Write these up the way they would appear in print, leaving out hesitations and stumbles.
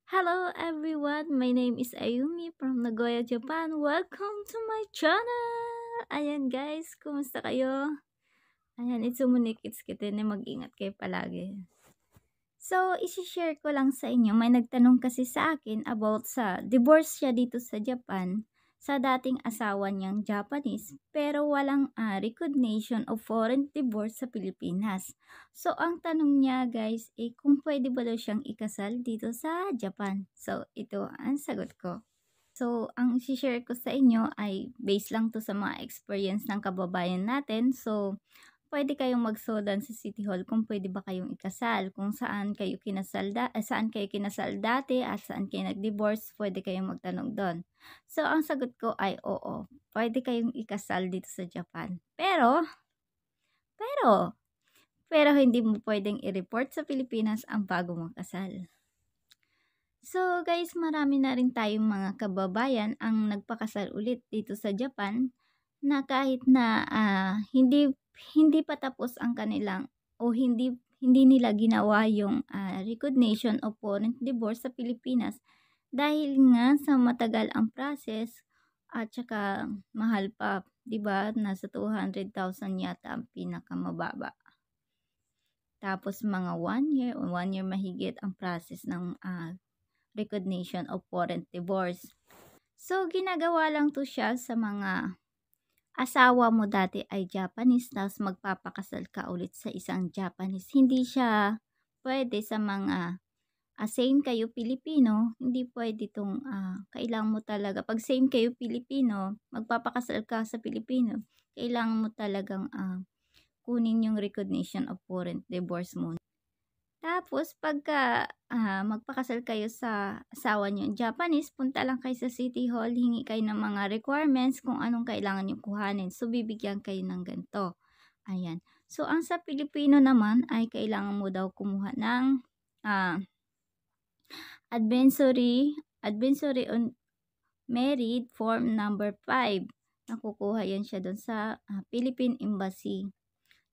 Hello everyone, my name is Ayumi from Nagoya, Japan. Welcome to my channel! Ayan guys, kumusta kayo? Ayan, it's kita na mag-ingat kayo palagi. So, isi-share ko lang sa inyo, may nagtanong kasi sa akin about sa divorce siya dito sa Japan sa dating asawa niyang Japanese pero walang recognition of foreign divorce sa Pilipinas. So, ang tanong niya guys, kung pwede ba daw siyang ikasal dito sa Japan? So, ito ang sagot ko. So, ang isi-share ko sa inyo ay based lang to sa mga experience ng kababayan natin. So, pwede kayong magsodan sa City Hall kung pwede ba kayong ikasal, kung saan kayo kinasal dati at saan kayo nag-divorce, pwede kayong magtanong doon. So, ang sagot ko ay oo, pwede kayong ikasal dito sa Japan. Pero hindi mo pwedeng i-report sa Pilipinas ang bago mong kasal. So guys, marami na rin tayong mga kababayan ang nagpakasal ulit dito sa Japan na kahit na hindi pa tapos ang kanilang o hindi nila ginawa yung recognition of foreign divorce sa Pilipinas dahil nga sa matagal ang process at saka mahal pa, 'di ba? Nasa 200,000 yata ang pinakamababa. Tapos mga 1 year o 1 year mahigit ang process ng recognition of foreign divorce. So, ginagawa lang to siya sa mga asawa mo dati ay Japanese, tapos magpapakasal ka ulit sa isang Japanese. Hindi siya pwede sa mga same kayo Pilipino, hindi pwede itong kailangan mo talaga. Pag same kayo Pilipino, magpapakasal ka sa Pilipino, kailangan mo talagang kunin yung recognition of foreign divorce mo. Tapos pagka magpakasal kayo sa asawa niyo Japanese, punta lang kayo sa City Hall, hingi kayo ng mga requirements kung anong kailangan niyo kuhanin. So, bibigyan kayo ng ganito. Ayan. So, ang sa Pilipino naman ay kailangan mo daw kumuha ng advisory on married form number 5. Nakukuha yan siya doon sa Philippine Embassy.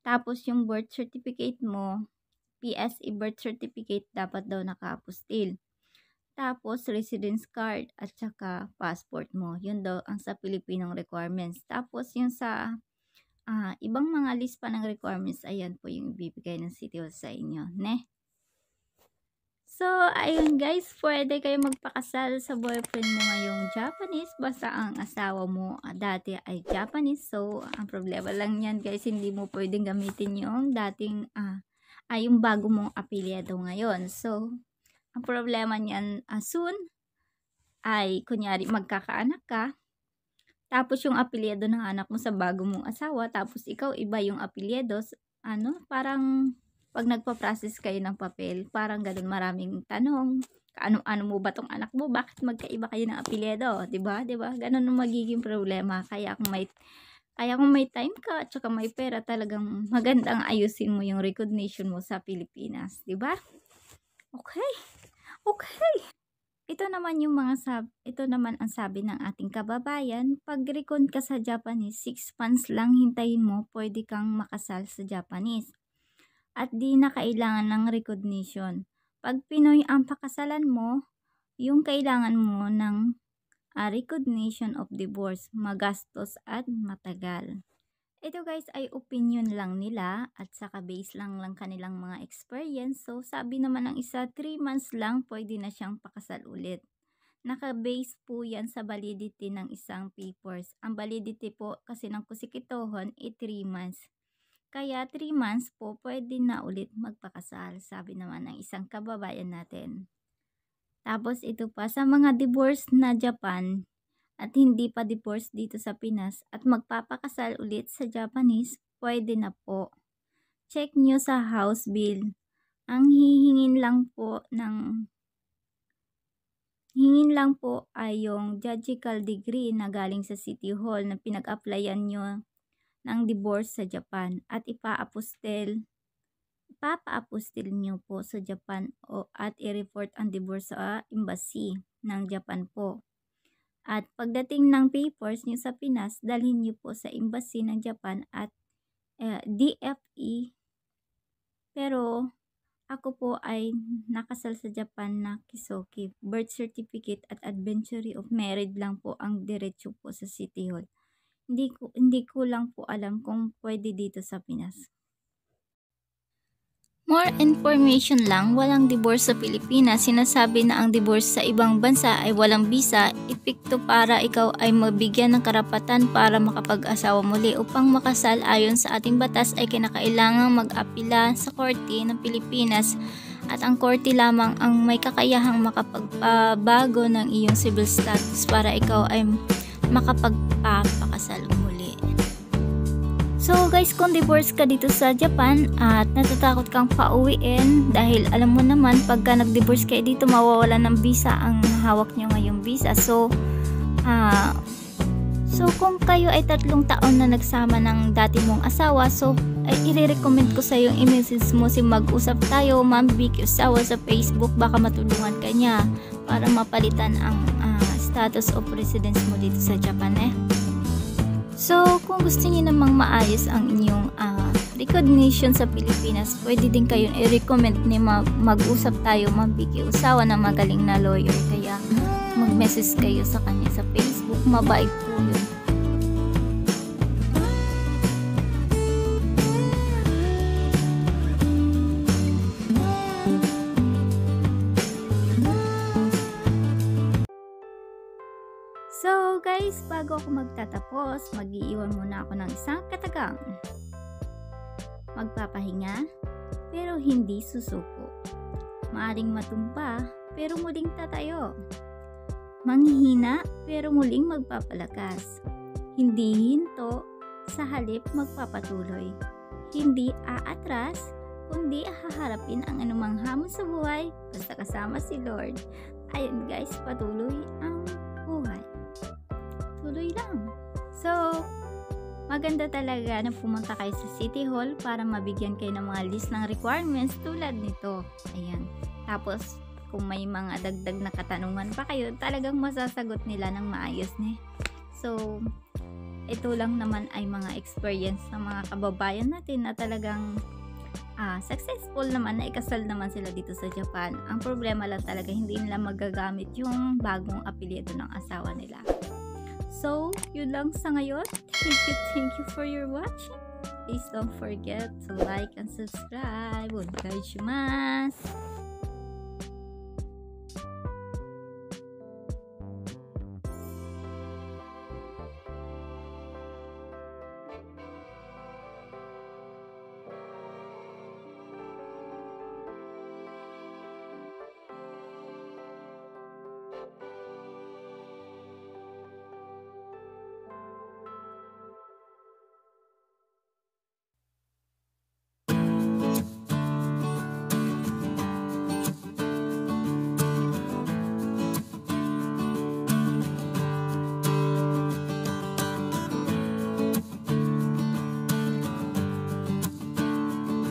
Tapos, yung birth certificate mo, PSE birth certificate dapat daw naka-apostil. Tapos residence card at saka passport mo. Yun daw ang sa Pilipinong requirements. Tapos yung sa ibang mga list pa ng requirements, ayan po yung ibibigay ng City Hall sa inyo. So, ayun guys, pwede kayo magpakasal sa boyfriend mo ngayong Japanese basta ang asawa mo dati ay Japanese. So, ang problema lang yan guys, hindi mo pwedeng gamitin yung dating yung bago mong apelyido ngayon. So, ang problema niyan soon ay kunyari magkakaanak ka, tapos yung apelyido ng anak mo sa bago mong asawa, tapos ikaw iba yung apelyido, parang pag nagpa-process kayo ng papel, parang ganun maraming tanong. Ano mo ba tong anak mo? Bakit magkaiba kayo ng apelyido? 'Di ba? 'Di ba? Ganun ang magiging problema. Kaya kung may time ka at saka may pera, talagang magandang ayusin mo yung recognition mo sa Pilipinas, 'di ba? Okay. Ito naman ang sabi ng ating kababayan, pag recon ka sa Japanese, 6 months lang hintayin mo, pwede kang makasal sa Japanese. At di na kailangan ng recognition. Pag Pinoy ang pakasalan mo, yung kailangan mo ng recognition of divorce, magastos at matagal. Ito guys ay opinion lang nila at saka base lang kanilang mga experience. So sabi naman ng isa, 3 months lang pwede na siyang pakasal ulit. Naka-base po yan sa validity ng isang papers. Ang validity po kasi ng kusikitohon ay 3 months. Kaya 3 months po pwede na ulit magpakasal, sabi naman ng isang kababayan natin. Tapos ito pa, sa mga divorce na Japan at hindi pa divorce dito sa Pinas at magpapakasal ulit sa Japanese, pwede na po. Check nyo sa house bill. Ang hihingin lang po ay yung judicial degree na galing sa City Hall na pinag-applyan nyo ng divorce sa Japan at ipapa-apostil nyo po sa Japan at i-report ang divorce sa embassy ng Japan po. At pagdating ng papers nyo sa Pinas, dalhin nyo po sa embassy ng Japan at DFE. Pero Ako po ay nakasal sa Japan na Kisoki. Birth certificate at adventure of marriage lang po ang diretso po sa City Hall. Hindi ko lang po alam kung pwede dito sa Pinas. More information lang, walang divorce sa Pilipinas. Sinasabi na ang divorce sa ibang bansa ay walang visa, epekto para ikaw ay mabigyan ng karapatan para makapag-asawa muli. Upang makasal ayon sa ating batas ay kinakailangang mag-apila sa korte ng Pilipinas at ang korte lamang ang may kakayahang makapagpabago ng iyong civil status para ikaw ay makapagpapakasal muli. So guys, kung divorce ka dito sa Japan at natatakot kang pauwiin dahil alam mo naman pagka nag-divorce kayo dito mawawalan ng visa ang hawak nyo ngayong visa. So kung kayo ay 3 taon na nagsama ng dati mong asawa, so ay i-recommend ko sa yung i-message mo si Mag-usap Tayo, Ma'am Vicky Usawa sa Facebook, baka matulungan ka niya para mapalitan ang status of residence mo dito sa Japan So, kung gusto niyo namang maayos ang inyong recognition sa Pilipinas, pwede din kayong i-recommend ni Mag-usap Tayo, Ma'am Vicky Usawa na magaling na lawyer. Kaya mag-message kayo sa kanya sa Facebook, mabait po yun. So guys, bago ako magtatapos, mag-iiwan muna ako ng isang katagang. Magpapahinga, pero hindi susuko. Maaring matumpa, pero muling tatayo. Manghihina, pero muling magpapalakas. Hindi hinto, sa halip magpapatuloy. Hindi aatras, kundi haharapin ang anumang hamon sa buhay, basta kasama si Lord. Ayun guys, patuloy ang buhay. Tuloy lang. So, maganda talaga na pumunta kayo sa City Hall para mabigyan kayo ng mga list ng requirements tulad nito. Ayan. Tapos, kung may mga dagdag na katanungan pa kayo, talagang masasagot nila ng maayos So, ito lang naman ay mga experience ng mga kababayan natin na talagang successful naman na ikasal naman sila dito sa Japan. Ang problema lang talaga, hindi nila magagamit yung bagong apelyido ng asawa nila. So, yun lang sa ngayon. Thank you for your watching. Please don't forget to like and subscribe. Onegaishimasu.